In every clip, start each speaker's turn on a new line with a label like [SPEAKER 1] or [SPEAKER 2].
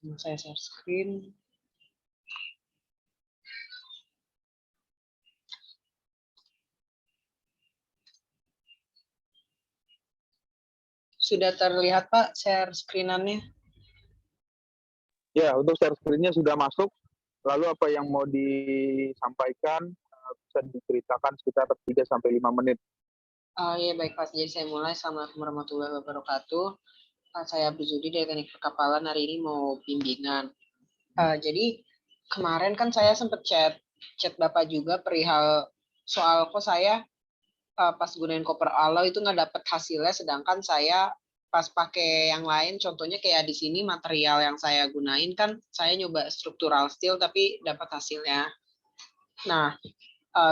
[SPEAKER 1] Saya share screen. Sudah terlihat Pak share screen-annya?
[SPEAKER 2] Ya, untuk share screen-nya sudah masuk. Lalu apa yang mau disampaikan bisa diceritakan sekitar 3-5 menit.
[SPEAKER 1] Ya baik Pak, jadi saya mulai. Assalamualaikum warahmatullahi wabarakatuh. Saya Abdul dari Teknik Perkapalan, hari ini mau bimbingan. Jadi kemarin kan saya sempat chat Bapak juga perihal soal kok saya pas gunain copper alloy itu nggak dapet hasilnya, sedangkan saya pas pakai yang lain, contohnya kayak di sini material yang saya gunain kan saya nyoba structural steel tapi dapat hasilnya. Nah,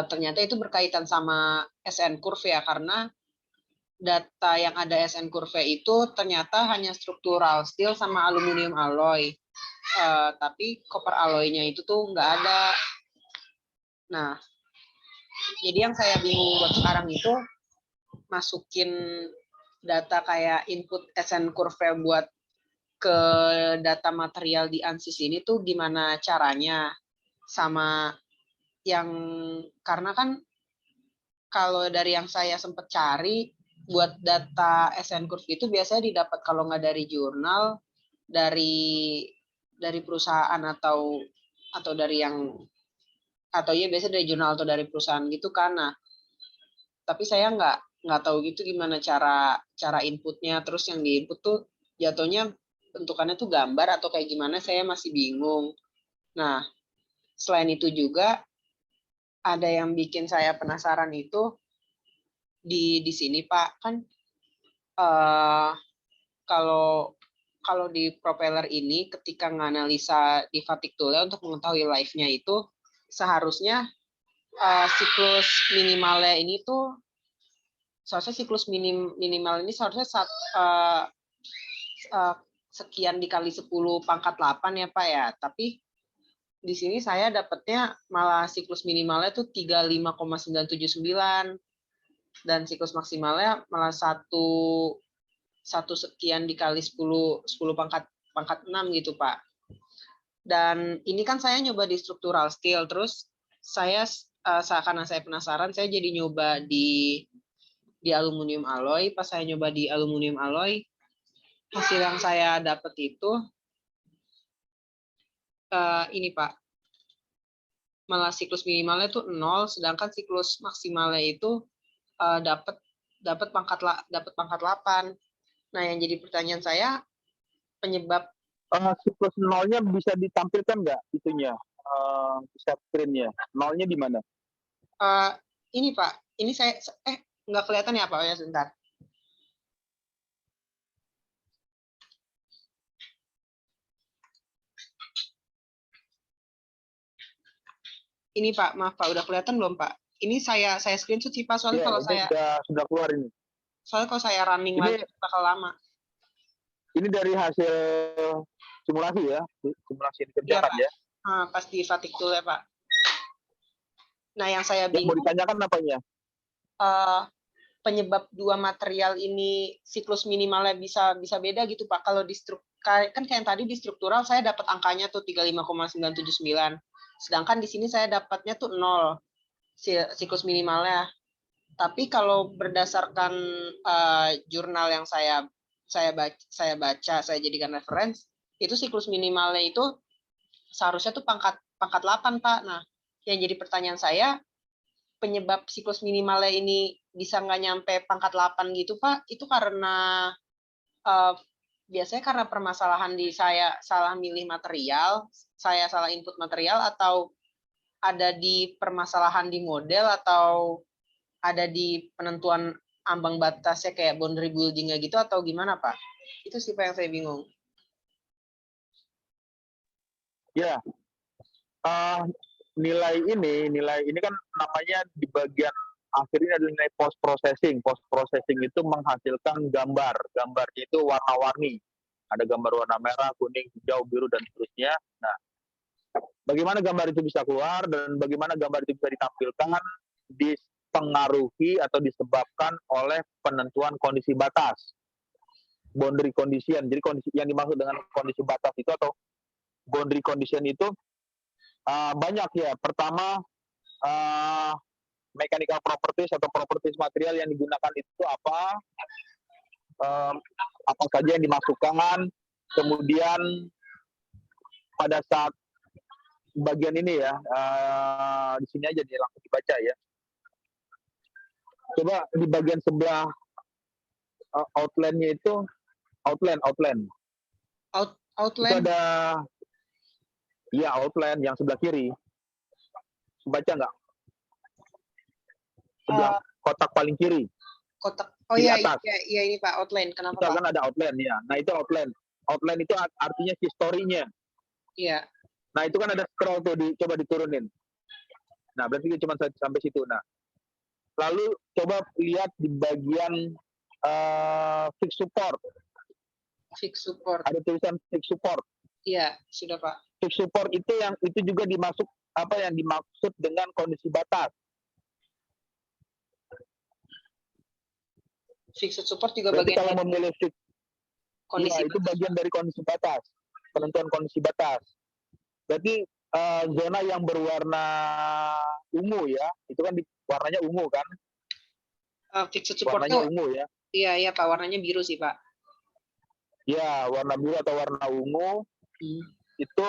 [SPEAKER 1] ternyata itu berkaitan sama SN curve ya, karena data yang ada SN curve itu ternyata hanya structural steel sama aluminium alloy. Tapi copper alloy-nya itu tuh nggak ada. Nah, jadi yang saya bingung buat sekarang itu masukin data kayak input SN curve buat ke data material di ANSYS ini tuh gimana caranya, sama yang karena kan kalau dari yang saya sempat cari buat data SN curve itu biasanya didapat kalau nggak dari jurnal, dari perusahaan atau dari yang atau ya biasa dari jurnal atau dari perusahaan gitu kan. Nah, tapi saya nggak tahu gitu gimana cara inputnya, terus yang di input tuh jatuhnya bentukannya tuh gambar atau kayak gimana, saya masih bingung. Nah, selain itu juga ada yang bikin saya penasaran itu di sini Pak, kan kalau di propeller ini ketika menganalisa di fatigue tool-nya untuk mengetahui life-nya itu seharusnya siklus minimalnya ini tuh seharusnya siklus minimal ini seharusnya sekian dikali 10 pangkat 8 ya Pak ya, tapi di sini saya dapatnya malah siklus minimalnya tuh 35,979 dan siklus maksimalnya malah satu sekian dikali 10 pangkat 6 gitu Pak. Dan ini kan saya nyoba di structural steel, terus saya karena saya penasaran, saya jadi nyoba di aluminium alloy. Pas saya nyoba di aluminium alloy, hasil yang saya dapat itu ini Pak, malah siklus minimalnya tuh 0, sedangkan siklus maksimalnya itu dapat pangkat 8. Nah, yang jadi pertanyaan saya, penyebab
[SPEAKER 2] siklus nolnya bisa ditampilkan nggak itunya, share screen-nya? Nolnya di mana?
[SPEAKER 1] Ini Pak, ini saya nggak kelihatan ya Pak ya, sebentar. Ini Pak, maaf Pak, udah kelihatan belum Pak? Ini saya screenshot sih Pak, soalnya kalau saya
[SPEAKER 2] sudah keluar ini.
[SPEAKER 1] Soalnya kalau saya running lagi bakal lama.
[SPEAKER 2] Ini dari hasil simulasi ya, simulasi yang dikerjakan ya.
[SPEAKER 1] Pas di fatigue tool ya Pak. Nah, yang saya
[SPEAKER 2] bingung.
[SPEAKER 1] Yang mau
[SPEAKER 2] ditanyakan apanya?
[SPEAKER 1] Penyebab dua material ini siklus minimalnya bisa beda gitu Pak. Kalau di kan kayak tadi di struktural saya dapat angkanya tuh 35,979. Sedangkan di sini saya dapatnya tuh 0 siklus minimalnya. Tapi kalau berdasarkan jurnal yang saya baca, saya jadikan reference, itu siklus minimalnya itu seharusnya tuh pangkat 8 Pak. Nah, yang jadi pertanyaan saya, penyebab siklus minimalnya ini bisa nggak nyampe pangkat 8 gitu Pak, itu karena biasanya karena permasalahan di saya salah milih material, saya salah input material, atau ada di permasalahan di model, atau ada di penentuan ambang batasnya kayak boundary building-nya gitu, atau gimana Pak? Itu sih Pak yang saya bingung.
[SPEAKER 2] Ya, nilai ini kan namanya di bagian akhir ini adalah nilai post processing. Post processing itu menghasilkan gambar itu warna-warni, ada gambar warna merah, kuning, hijau, biru, dan seterusnya. Nah, bagaimana gambar itu bisa keluar dan bagaimana gambar itu bisa ditampilkan dipengaruhi atau disebabkan oleh penentuan kondisi batas, boundary condition. Jadi kondisi yang dimaksud dengan kondisi batas itu atau boundary condition itu banyak ya. Pertama, mechanical properties atau properties material yang digunakan itu apa saja yang dimasukkan, kemudian pada saat bagian ini ya, di sini aja nih langsung dibaca ya. Coba di bagian sebelah outline-nya itu, outline. Itu
[SPEAKER 1] Outline.
[SPEAKER 2] ada, ya outline yang sebelah kiri. Baca nggak? Sebelah kotak paling kiri.
[SPEAKER 1] Kotak. Oh
[SPEAKER 2] Kiri
[SPEAKER 1] iya,
[SPEAKER 2] atas.
[SPEAKER 1] iya ini Pak, outline. Kenapa
[SPEAKER 2] Itu
[SPEAKER 1] Pak?
[SPEAKER 2] kan ada outline ya. Nah itu outline. Outline itu artinya history-nya.
[SPEAKER 1] Iya.
[SPEAKER 2] Nah itu kan ada scroll tuh, coba diturunin. Nah berarti cuma sampai situ. Nah lalu coba lihat di bagian fix support.
[SPEAKER 1] Fix support.
[SPEAKER 2] Ada tulisan fix support.
[SPEAKER 1] Iya, sudah Pak.
[SPEAKER 2] Fix support itu juga dimaksud yang dimaksud dengan kondisi batas.
[SPEAKER 1] Fixed support juga
[SPEAKER 2] Berarti
[SPEAKER 1] bagian
[SPEAKER 2] kalau memilih fix,
[SPEAKER 1] kondisi
[SPEAKER 2] itu bagian dari kondisi batas, penentuan kondisi batas. Berarti zona yang berwarna ungu ya, itu kan warnanya ungu kan?
[SPEAKER 1] Fixed support
[SPEAKER 2] warnanya
[SPEAKER 1] tuh,
[SPEAKER 2] ungu ya?
[SPEAKER 1] Iya Pak, warnanya biru sih Pak.
[SPEAKER 2] Ya, warna biru atau warna ungu itu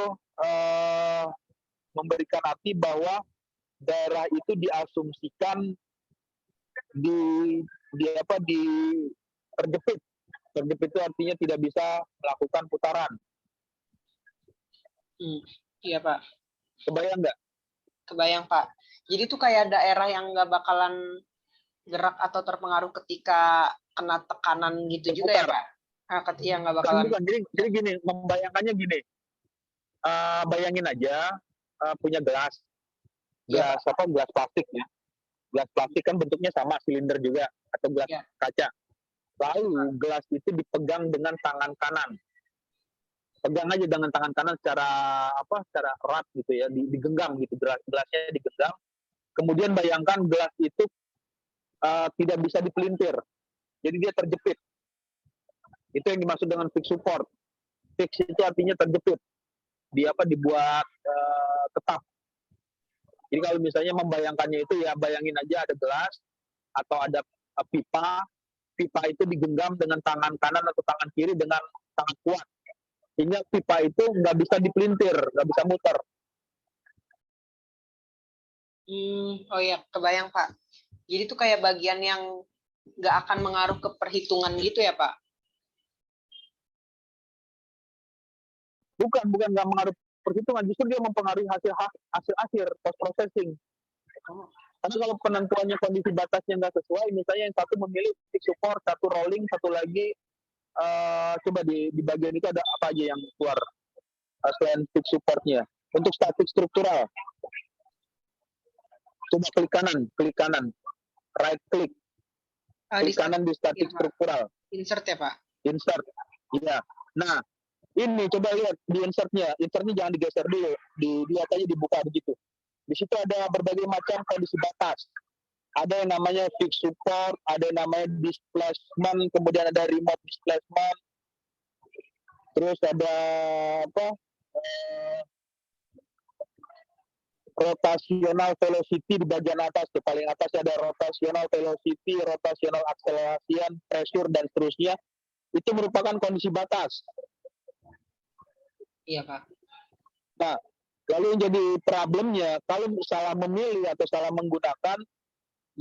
[SPEAKER 2] memberikan arti bahwa daerah itu diasumsikan terjepit. Terjepit itu artinya tidak bisa melakukan putaran.
[SPEAKER 1] Iya Pak.
[SPEAKER 2] Kebayang nggak?
[SPEAKER 1] Kebayang Pak. Jadi itu kayak daerah yang nggak bakalan gerak atau terpengaruh ketika kena tekanan gitu juga ya Pak? Iya nggak bakalan.
[SPEAKER 2] Bukan. Jadi gini, membayangkannya gini. Bayangin aja punya gelas plastik ya. Gelas plastik kan bentuknya sama, silinder juga, atau gelas kaca. Lalu gelas itu dipegang dengan tangan kanan. Pegang aja dengan tangan kanan secara erat gitu ya, digenggam gitu, gelasnya digenggam. Kemudian bayangkan gelas itu tidak bisa dipelintir. Jadi dia terjepit. Itu yang dimaksud dengan fix support. Fix itu artinya terjepit. Dibuat tetap. Jadi kalau misalnya membayangkannya itu ya bayangin aja ada gelas atau ada pipa itu digenggam dengan tangan kanan atau tangan kiri dengan sangat kuat. Sehingga pipa itu nggak bisa dipelintir, nggak bisa muter.
[SPEAKER 1] Oh iya, kebayang Pak. Jadi itu kayak bagian yang nggak akan mengaruh ke perhitungan gitu ya Pak?
[SPEAKER 2] Bukan nggak mengaruh perhitungan, justru dia mempengaruhi hasil akhir post processing. Karena kalau penentuannya kondisi batasnya nggak sesuai, misalnya yang satu memilih fix support, satu rolling, satu lagi coba di bagian itu ada apa aja yang keluar selain fix supportnya. Untuk statik struktural, coba klik kanan, right click, klik kanan di statik struktural.
[SPEAKER 1] Insert ya Pak?
[SPEAKER 2] Insert, iya. Nah, ini coba lihat di insertnya jangan digeser dulu, dilihat aja, dibuka begitu. Di situ ada berbagai macam kondisi batas. Ada yang namanya fix support, ada yang namanya displacement, kemudian ada remote displacement, terus ada rotational velocity di bagian atas tuh, paling atas ada rotational velocity, rotational acceleration, pressure dan seterusnya. Itu merupakan kondisi batas.
[SPEAKER 1] Iya Pak.
[SPEAKER 2] Nah, lalu yang jadi problemnya kalau salah memilih atau salah menggunakan,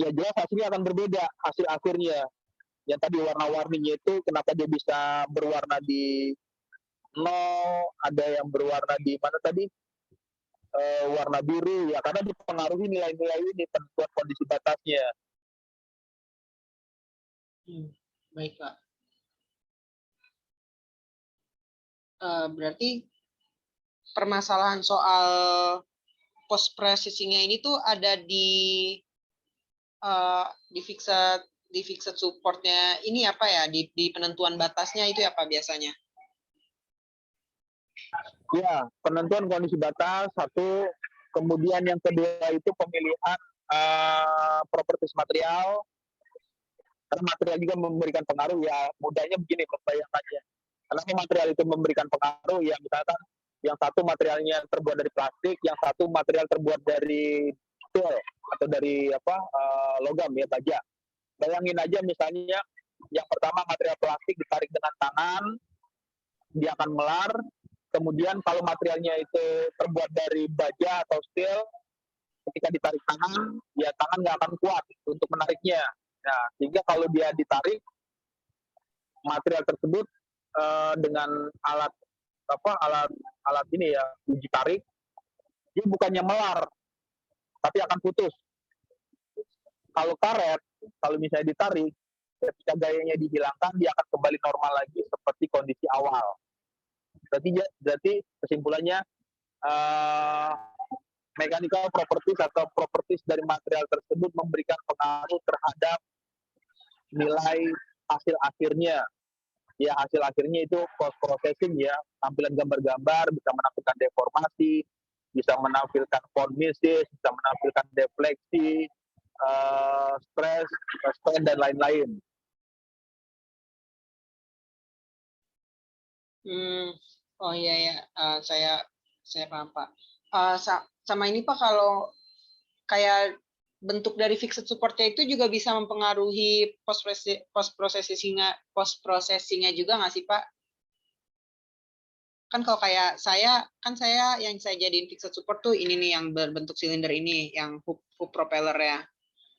[SPEAKER 2] ya jelas hasilnya akan berbeda, hasil akhirnya. Yang tadi warna-warninya itu kenapa dia bisa berwarna di 0, ada yang berwarna di mana tadi warna biru, ya karena dipengaruhi nilai-nilai ini, penentuan kondisi batasnya.
[SPEAKER 1] Baik Pak. Berarti permasalahan soal post processing-nya ini tuh ada di fixed support-nya ini apa ya, di penentuan batasnya itu ya Pak biasanya?
[SPEAKER 2] Ya, penentuan kondisi batas satu, kemudian yang kedua itu pemilihan properties material. Karena material juga memberikan pengaruh, ya mudahnya begini membayangkannya. Karena material itu memberikan pengaruh, ya misalkan Yang satu materialnya terbuat dari plastik, yang satu material terbuat dari steel atau dari logam ya, baja. Bayangin aja misalnya yang pertama material plastik ditarik dengan tangan, dia akan melar. Kemudian kalau materialnya itu terbuat dari baja atau steel, ketika ditarik tangan, ya tangan nggak akan kuat untuk menariknya. Nah, sehingga kalau dia ditarik, material tersebut dengan alat alat ini ya, uji tarik, dia bukannya melar, tapi akan putus. Kalau karet, kalau misalnya ditarik, ketika gayanya dihilangkan, dia akan kembali normal lagi seperti kondisi awal. Berarti kesimpulannya, mechanical properties atau properties dari material tersebut memberikan pengaruh terhadap nilai hasil akhirnya. Ya, hasil akhirnya itu post processing ya, tampilan gambar-gambar bisa menampilkan deformasi, bisa menampilkan form misses, bisa menampilkan defleksi, stress, strain dan lain-lain.
[SPEAKER 1] Oh iya ya, saya paham Pak. Sama ini Pak, kalau kayak bentuk dari fixed supportnya itu juga bisa mempengaruhi post processingnya juga nggak sih Pak? Kan kalau kayak saya yang saya jadiin fixed support tuh ini nih yang berbentuk silinder ini, yang hook propeller ya.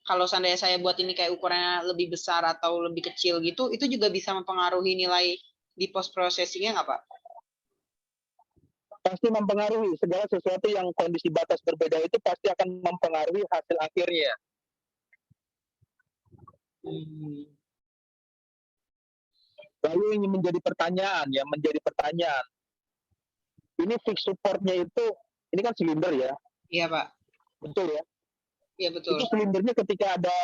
[SPEAKER 1] Kalau seandainya saya buat ini kayak ukurannya lebih besar atau lebih kecil gitu, itu juga bisa mempengaruhi nilai di post processingnya nggak Pak?
[SPEAKER 2] Pasti mempengaruhi. Segala sesuatu yang kondisi batas berbeda itu pasti akan mempengaruhi hasil akhirnya. Lalu ini menjadi pertanyaan, ini fixed supportnya itu, ini kan silinder ya?
[SPEAKER 1] Iya Pak.
[SPEAKER 2] Betul ya?
[SPEAKER 1] Iya betul.
[SPEAKER 2] Itu silindernya ketika ada,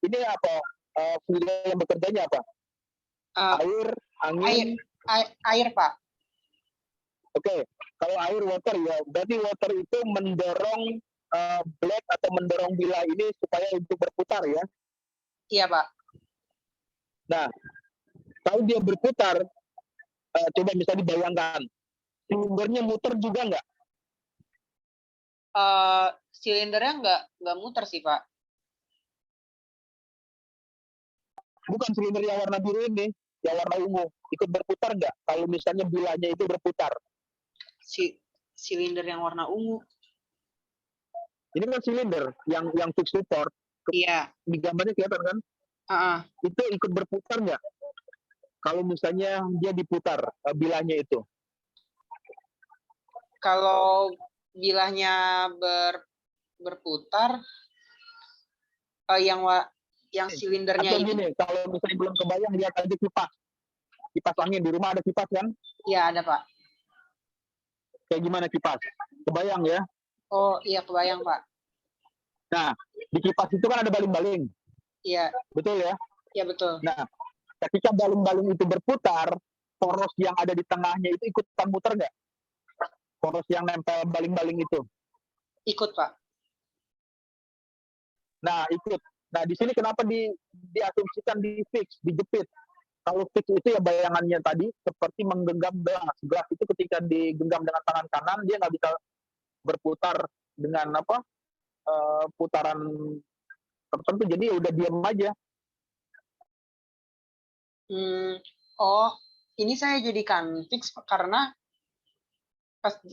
[SPEAKER 2] ini apa? Fluid yang bekerjanya apa? Air, angin?
[SPEAKER 1] Air Pak.
[SPEAKER 2] Oke, kalau air water ya, berarti water itu mendorong blade atau mendorong bilah ini supaya untuk berputar ya?
[SPEAKER 1] Iya Pak.
[SPEAKER 2] Nah, kalau dia berputar, coba bisa dibayangkan, silindernya muter juga nggak?
[SPEAKER 1] Silindernya nggak muter sih Pak.
[SPEAKER 2] Bukan silinder yang warna biru ini, yang warna ungu, ikut berputar nggak? Kalau misalnya bilahnya itu berputar.
[SPEAKER 1] Silinder yang warna ungu.
[SPEAKER 2] Ini kan silinder yang fixed support.
[SPEAKER 1] Iya.
[SPEAKER 2] Di gambarnya kelihatan kan? Itu ikut berputar nggak? Kalau misalnya dia diputar bilahnya itu.
[SPEAKER 1] Kalau bilahnya berputar, yang silindernya
[SPEAKER 2] atau gini, kalau misalnya belum kebayang, lihat aja kipas angin. Di rumah ada kipas kan?
[SPEAKER 1] Iya ada Pak.
[SPEAKER 2] Kayak gimana kipas? Kebayang ya?
[SPEAKER 1] Oh iya kebayang Pak.
[SPEAKER 2] Nah, di kipas itu kan ada baling-baling.
[SPEAKER 1] Iya.
[SPEAKER 2] Betul ya?
[SPEAKER 1] Iya betul.
[SPEAKER 2] Nah, ketika baling-baling itu berputar, poros yang ada di tengahnya itu ikutan muter nggak? Poros yang nempel baling-baling itu.
[SPEAKER 1] Ikut Pak.
[SPEAKER 2] Nah, ikut. Nah, di sini kenapa diasumsikan di fix, dijepit? Kalau fix itu ya bayangannya tadi seperti menggenggam gelas. Gelas itu ketika digenggam dengan tangan kanan, dia nggak bisa berputar dengan putaran tertentu. Jadi ya udah diam aja.
[SPEAKER 1] Oh, ini saya jadikan fix karena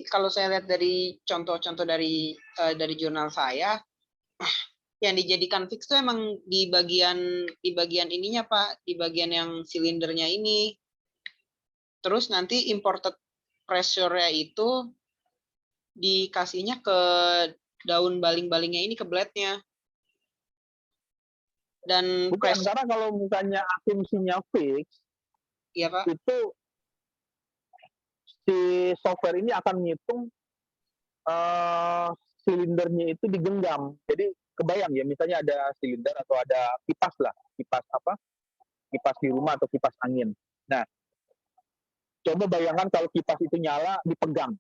[SPEAKER 1] kalau saya lihat dari contoh-contoh dari jurnal saya, yang dijadikan fix itu emang di bagian ininya Pak, di bagian yang silindernya ini. Terus nanti imported pressure-nya itu dikasihnya ke daun baling-balingnya ini, ke blade-nya. Dan
[SPEAKER 2] bukan, karena kalau misalnya asumsinya fix,
[SPEAKER 1] iya Pak,
[SPEAKER 2] itu si software ini akan ngitung silindernya itu digenggam. Jadi kebayang ya, misalnya ada silinder atau ada kipas lah, kipas di rumah atau kipas angin. Nah, coba bayangkan kalau kipas itu nyala, dipegang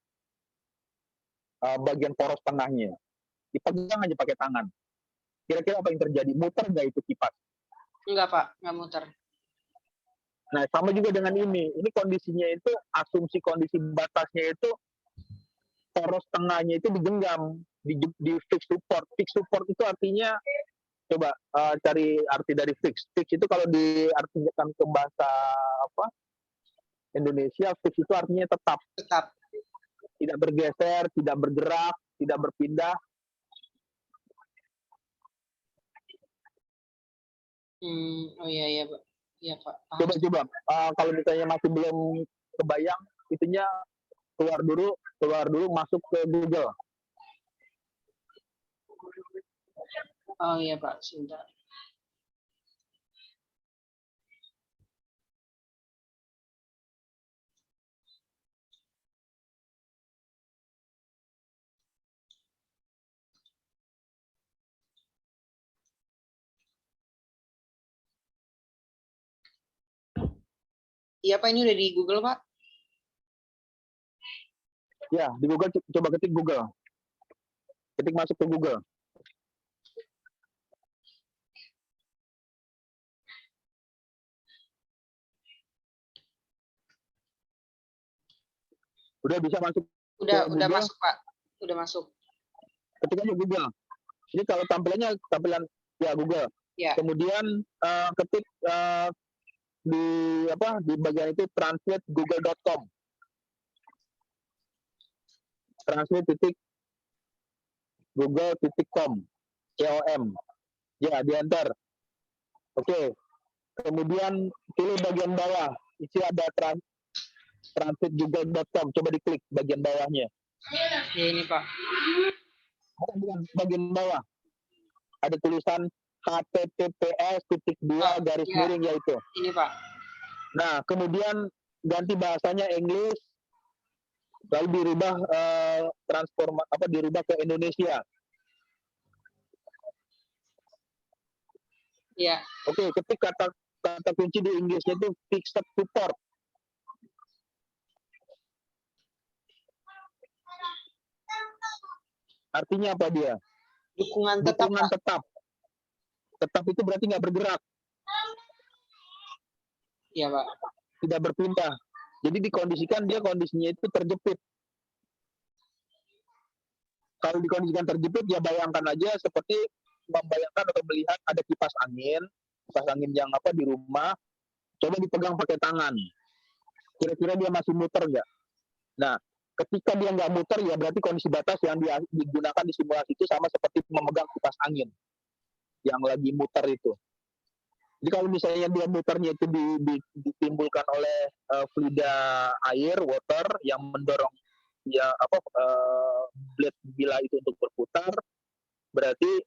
[SPEAKER 2] bagian poros tengahnya, dipegang aja pakai tangan. Kira-kira apa yang terjadi? Muter nggak itu kipas?
[SPEAKER 1] Enggak Pak, nggak muter.
[SPEAKER 2] Nah, sama juga dengan ini. Ini kondisinya itu, asumsi kondisi batasnya itu poros tengahnya itu digenggam, di fix support. Fix support itu artinya, coba cari arti dari fix. Fix itu kalau diartikan ke bahasa apa Indonesia, fix itu artinya tetap,
[SPEAKER 1] Tetap.
[SPEAKER 2] tidak bergeser, tidak bergerak, tidak berpindah.
[SPEAKER 1] Oh iya iya, Pak. Iya, Pak. Paham.
[SPEAKER 2] Coba kalau misalnya masih belum kebayang, itunya keluar dulu masuk ke Google.
[SPEAKER 1] Oh iya, Pak. Sebentar. Iya, Pak. Ini udah di Google, Pak.
[SPEAKER 2] Ya, di Google coba ketik Google. Ketik masuk ke Google. Udah bisa masuk
[SPEAKER 1] Udah
[SPEAKER 2] Google?
[SPEAKER 1] masuk, Pak. Udah masuk.
[SPEAKER 2] Ketik aja Google. Ini kalau tampilan ya Google.
[SPEAKER 1] Ya.
[SPEAKER 2] Kemudian ketik di bagian itu translate google.com. translate.google.com. COM. Ya, di enter. Oke. Kemudian pilih bagian bawah. Isi ada translate google.com. Coba diklik bagian bawahnya.
[SPEAKER 1] Ya, ini, Pak.
[SPEAKER 2] Bagian bawah. Ada tulisan https://2 garis miring yaitu.
[SPEAKER 1] Ini, Pak.
[SPEAKER 2] Nah, kemudian ganti bahasanya English, lalu dirubah dirubah ke Indonesia.
[SPEAKER 1] Ya.
[SPEAKER 2] Oke, ketik kata kunci di Inggrisnya itu fixed support. Artinya apa dia?
[SPEAKER 1] Dukungan tetap.
[SPEAKER 2] Dukungan tetap. Tetap itu berarti nggak bergerak.
[SPEAKER 1] Iya, Pak.
[SPEAKER 2] Tidak berpindah. Jadi dikondisikan dia kondisinya itu terjepit. Kalau dikondisikan terjepit, ya bayangkan aja seperti membayangkan atau melihat ada kipas angin yang di rumah, coba dipegang pakai tangan. Kira-kira dia masih muter nggak? Nah, ketika dia nggak muter, ya berarti kondisi batas yang digunakan di simulasi itu sama seperti memegang kipas angin yang lagi muter itu. Jadi kalau misalnya dia muternya itu ditimbulkan oleh fluida air, water, yang mendorong blade bila itu untuk berputar, berarti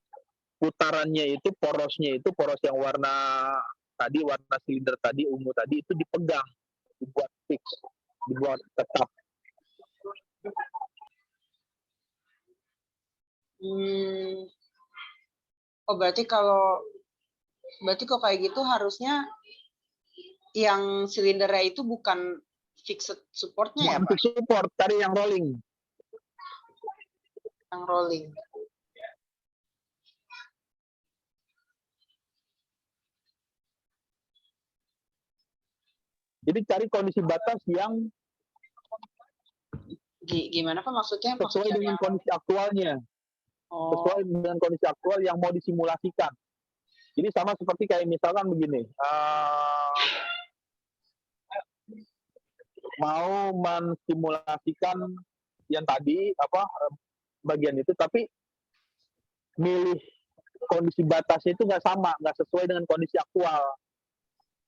[SPEAKER 2] putarannya itu, poros yang warna silinder tadi, ungu tadi, itu dipegang, dibuat fix, dibuat tetap.
[SPEAKER 1] Berarti kalau kayak gitu harusnya yang silindernya itu bukan fixed supportnya ya, Pak?
[SPEAKER 2] Fixed support, tadi yang rolling.
[SPEAKER 1] Yang rolling.
[SPEAKER 2] Jadi cari kondisi batas yang
[SPEAKER 1] gimana Pak maksudnya?
[SPEAKER 2] Sesuai dengan kondisi aktualnya. Sesuai dengan kondisi aktual yang mau disimulasikan. Jadi sama seperti kayak misalkan begini, mau mensimulasikan yang tadi bagian itu, tapi milih kondisi batasnya itu nggak sama, nggak sesuai dengan kondisi aktual.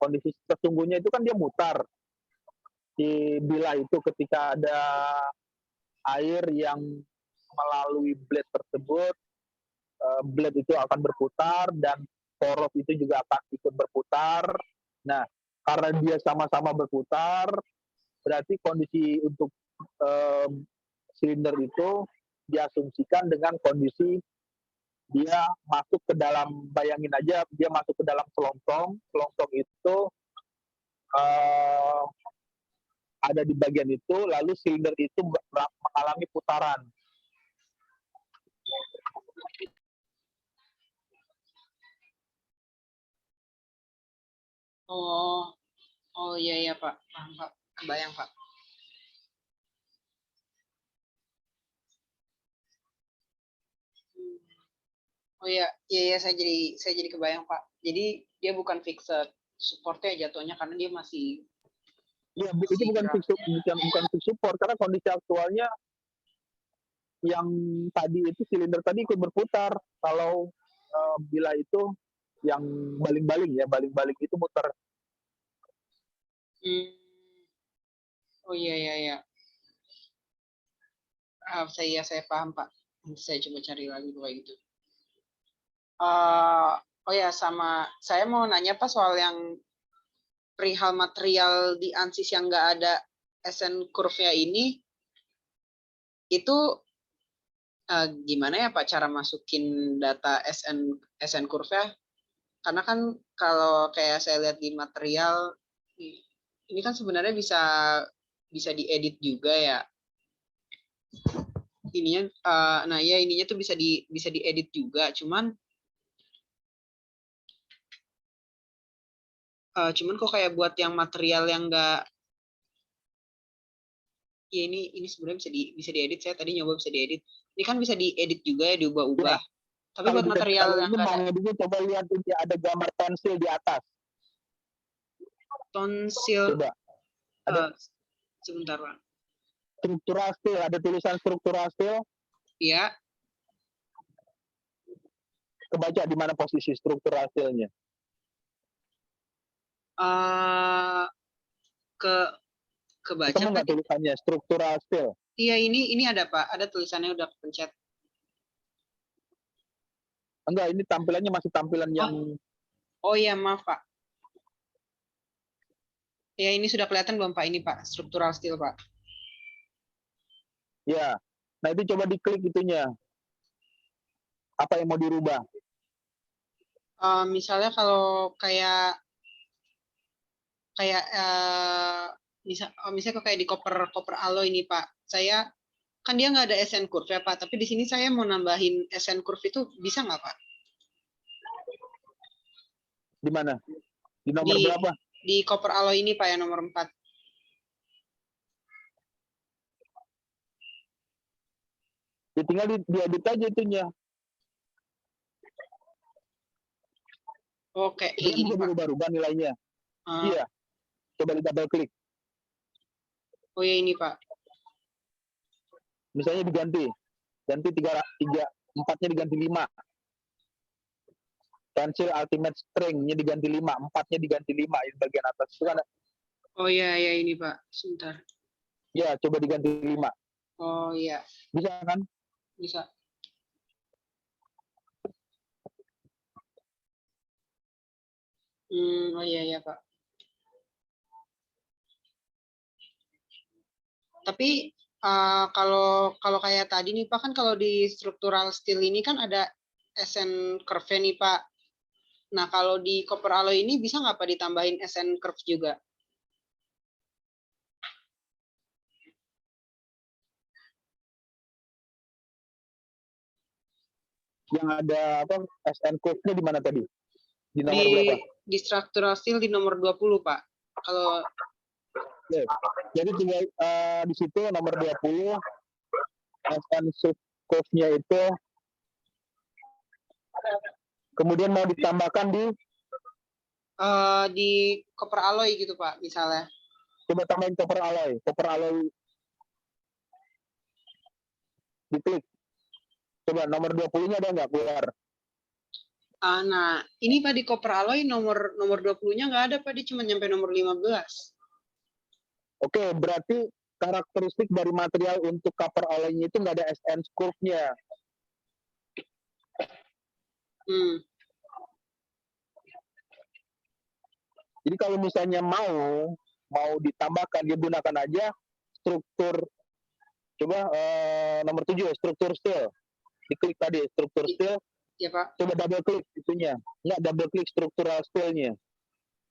[SPEAKER 2] Kondisi sesungguhnya itu kan dia mutar di bila itu ketika ada air yang melalui blade tersebut, blade itu akan berputar dan poros itu juga akan ikut berputar. Nah, karena dia sama-sama berputar, berarti kondisi untuk silinder itu diasumsikan dengan kondisi dia masuk ke dalam, bayangin aja dia masuk ke dalam selongsong itu ada di bagian itu, lalu silinder itu mengalami putaran.
[SPEAKER 1] Oh iya Pak, paham Pak, kebayang Pak. Oh iya, iya, saya jadi kebayang Pak. Jadi dia bukan fixed supportnya jatuhnya karena dia masih
[SPEAKER 2] Iya, itu
[SPEAKER 1] masih
[SPEAKER 2] bukan
[SPEAKER 1] gerak.
[SPEAKER 2] fix bukan fix support karena kondisi aktualnya yang tadi itu silinder tadi ikut berputar. Kalau bila itu yang baling-baling itu muter.
[SPEAKER 1] Hmm. Oh iya, iya, iya. Saya paham Pak. Nanti saya coba cari lagi kayak gitu. Oh ya, sama saya mau nanya Pak soal yang perihal material di ANSYS yang nggak ada SN curve-nya ini, itu gimana ya Pak cara masukin data SN curve-nya? Karena kan kalau kayak saya lihat di material, ini kan sebenarnya bisa diedit juga ya. Ininya, nah ya ininya tuh bisa diedit juga. Cuman kok kayak buat yang material yang enggak, ya ini sebenarnya bisa diedit. Saya tadi nyoba bisa diedit. Ini kan bisa diedit juga ya,
[SPEAKER 2] Ya,
[SPEAKER 1] diubah-ubah. Tapi buat material
[SPEAKER 2] kalau
[SPEAKER 1] yang
[SPEAKER 2] ini
[SPEAKER 1] enggak
[SPEAKER 2] mau
[SPEAKER 1] ada
[SPEAKER 2] ngeditnya coba lihat ini ada gambar pensil di atas.
[SPEAKER 1] tonsil,
[SPEAKER 2] Coba ada
[SPEAKER 1] sebentar Pak.
[SPEAKER 2] struktural steel, ada tulisan struktural steel.
[SPEAKER 1] Ya,
[SPEAKER 2] Kebaca di mana posisi struktural steelnya.
[SPEAKER 1] eh ke kebaca
[SPEAKER 2] Ketemu
[SPEAKER 1] Pak.
[SPEAKER 2] nggak tulisannya struktural steel?
[SPEAKER 1] Iya ini ada Pak, ada tulisannya udah kepencet.
[SPEAKER 2] Enggak, ini tampilannya masih tampilan yang
[SPEAKER 1] Oh iya maaf Pak. Ya ini sudah kelihatan belum Pak ini Pak, struktural steel Pak.
[SPEAKER 2] ya. Nah, itu coba diklik itunya. Apa yang mau dirubah?
[SPEAKER 1] Misalnya kalau kayak kayak misalnya kayak di koper alloy ini Pak. Saya kan dia nggak ada SN curve ya Pak, tapi di sini saya mau nambahin SN curve itu bisa nggak Pak?
[SPEAKER 2] Di mana? Di nomor
[SPEAKER 1] Di
[SPEAKER 2] berapa?
[SPEAKER 1] di koper alloy ini Pak yang nomor 4.
[SPEAKER 2] Ya, tinggal diedit aja itunya.
[SPEAKER 1] Oke,
[SPEAKER 2] Dia
[SPEAKER 1] gini
[SPEAKER 2] bisa
[SPEAKER 1] Pak.
[SPEAKER 2] dirubah-rubah nilainya.
[SPEAKER 1] Uh,
[SPEAKER 2] Iya, coba di double klik.
[SPEAKER 1] oh ya ini Pak.
[SPEAKER 2] Misalnya diganti 4-nya diganti 5. Pensil ultimate string-nya diganti 5, 4-nya diganti 5 di bagian atas. Itu kan,
[SPEAKER 1] Oh ya ya ini Pak. Sebentar.
[SPEAKER 2] ya, coba diganti 5.
[SPEAKER 1] Oh iya,
[SPEAKER 2] Bisa kan?
[SPEAKER 1] bisa. Oh iya ya Pak. Tapi kalau kalau kayak tadi nih Pak, kan kalau di struktural steel ini kan ada SN curve nih Pak. Nah kalau di copper alloy ini bisa nggak Pak ditambahin SN curve juga?
[SPEAKER 2] Yang ada apa? SN code-nya di mana tadi? Di
[SPEAKER 1] Di
[SPEAKER 2] nomor berapa?
[SPEAKER 1] di structural steel di nomor 20 Pak. Kalau
[SPEAKER 2] Oke. Jadi tinggal di situ nomor 20 SN code-nya itu kemudian mau ditambahkan
[SPEAKER 1] di copper alloy gitu Pak misalnya.
[SPEAKER 2] coba tambahin copper alloy diklik. Coba nomor 20-nya ada nggak keluar?
[SPEAKER 1] Nah, ini Pak di copper alloy nomor 20-nya nggak ada Pak, dia cuma nyampe nomor 15.
[SPEAKER 2] Oke, berarti karakteristik dari material untuk copper alloy-nya itu nggak ada SN curve-nya. Jadi kalau misalnya mau ditambahkan, dia gunakan aja struktur, coba nomor 7 struktur steel. Diklik tadi struktur steel,
[SPEAKER 1] Ya Pak.
[SPEAKER 2] coba double klik itunya. Nggak double klik struktural steel-nya.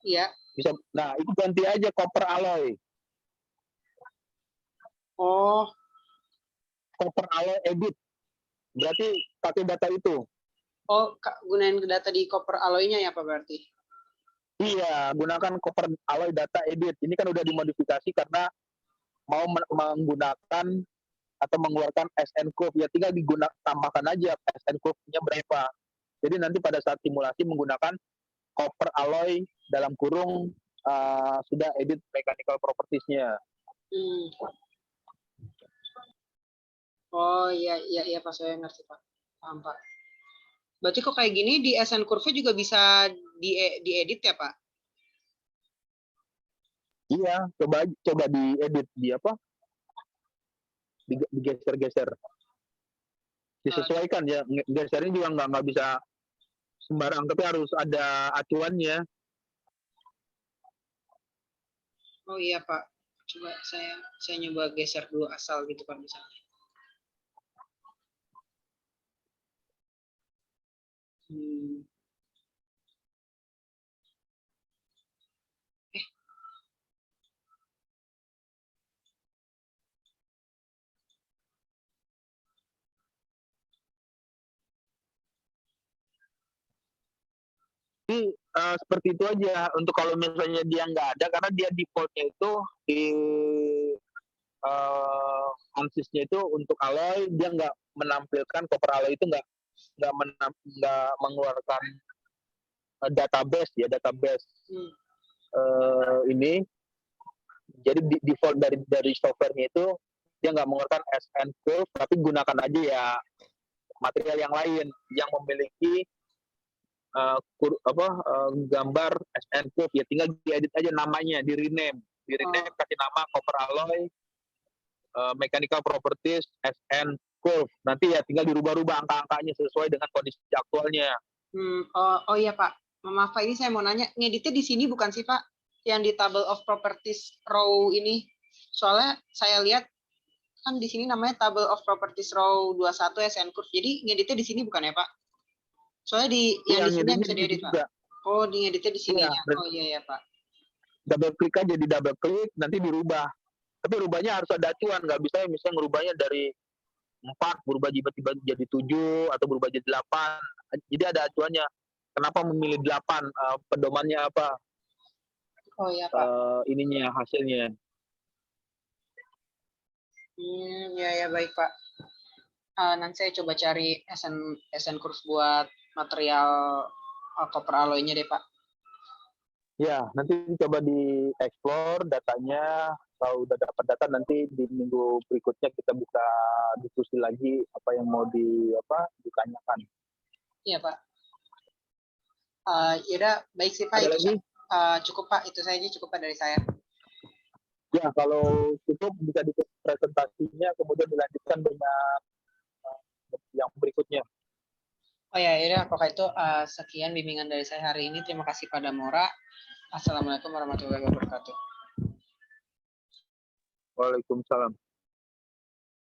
[SPEAKER 1] Iya.
[SPEAKER 2] Bisa. Nah, itu ganti aja copper alloy.
[SPEAKER 1] Oh,
[SPEAKER 2] Copper alloy edit. Berarti pakai data itu.
[SPEAKER 1] oh gunain data di copper alloy-nya ya Pak berarti?
[SPEAKER 2] Iya, gunakan copper alloy data edit. Ini kan udah dimodifikasi karena mau menggunakan atau mengeluarkan SN curve. Ya tinggal tambahkan aja SN curve-nya berapa. Jadi nanti pada saat simulasi menggunakan copper alloy dalam kurung sudah edit mechanical properties-nya.
[SPEAKER 1] Oh iya iya iya Pak, saya ngerti Pak. Paham Pak. Berarti kok kayak gini di SN Curve juga bisa diedit ya Pak?
[SPEAKER 2] Iya, coba diedit di apa? Digeser-geser. Disesuaikan ya. Gesernya juga nggak bisa sembarang, tapi harus ada acuannya.
[SPEAKER 1] Oh iya Pak. Coba saya nyoba geser dulu asal gitu Pak misalnya.
[SPEAKER 2] Jadi seperti itu aja. Untuk kalau misalnya dia nggak ada, karena dia defaultnya itu di ansisnya itu untuk alloy, dia nggak menampilkan copper alloy itu nggak mengeluarkan database ini. Jadi default dari softwarenya itu dia nggak mengeluarkan SN curve, tapi gunakan aja ya material yang lain yang memiliki gambar SN curve, ya tinggal diedit aja namanya, di rename kasih nama copper alloy mechanical properties SN curve, nanti ya tinggal dirubah-rubah angka-angkanya sesuai dengan kondisi aktualnya.
[SPEAKER 1] Oh iya Pak, maaf Pak, ini saya mau nanya, ngeditnya di sini bukan sih Pak, yang di table of properties row ini? Soalnya saya lihat kan di sini namanya table of properties row 21 SN curve, jadi ngeditnya di sini bukan ya Pak? Soalnya yang di sini bisa diedit Pak. Oh, di ngeditnya di sini ya. Oh iya ya Pak.
[SPEAKER 2] Double klik aja, di double klik nanti dirubah. Tapi rubahnya harus ada acuan, nggak bisa misalnya ngerubahnya dari 4 berubah tiba-tiba jadi 7 atau berubah jadi 8. Jadi ada acuannya. Kenapa memilih 8? Pedomannya apa?
[SPEAKER 1] Oh iya Pak.
[SPEAKER 2] Ininya hasilnya.
[SPEAKER 1] Ya ya baik Pak. Nanti saya coba cari SN curve buat material copper alloy-nya deh Pak.
[SPEAKER 2] Ya, nanti coba di-explore datanya. Kalau udah dapat data, nanti di minggu berikutnya kita bisa diskusi lagi apa yang mau ditanyakan.
[SPEAKER 1] Iya Pak. Yaudah, baik sih Pak.
[SPEAKER 2] Ada
[SPEAKER 1] itu
[SPEAKER 2] lagi?
[SPEAKER 1] Cukup Pak, itu saja cukup Pak dari saya.
[SPEAKER 2] Ya, kalau cukup bisa di presentasinya, kemudian dilanjutkan dengan yang berikutnya.
[SPEAKER 1] Oh ya, yaudah, pokoknya itu sekian bimbingan dari saya hari ini. Terima kasih pada Mora. Assalamualaikum warahmatullahi wabarakatuh.
[SPEAKER 2] Waalaikumsalam.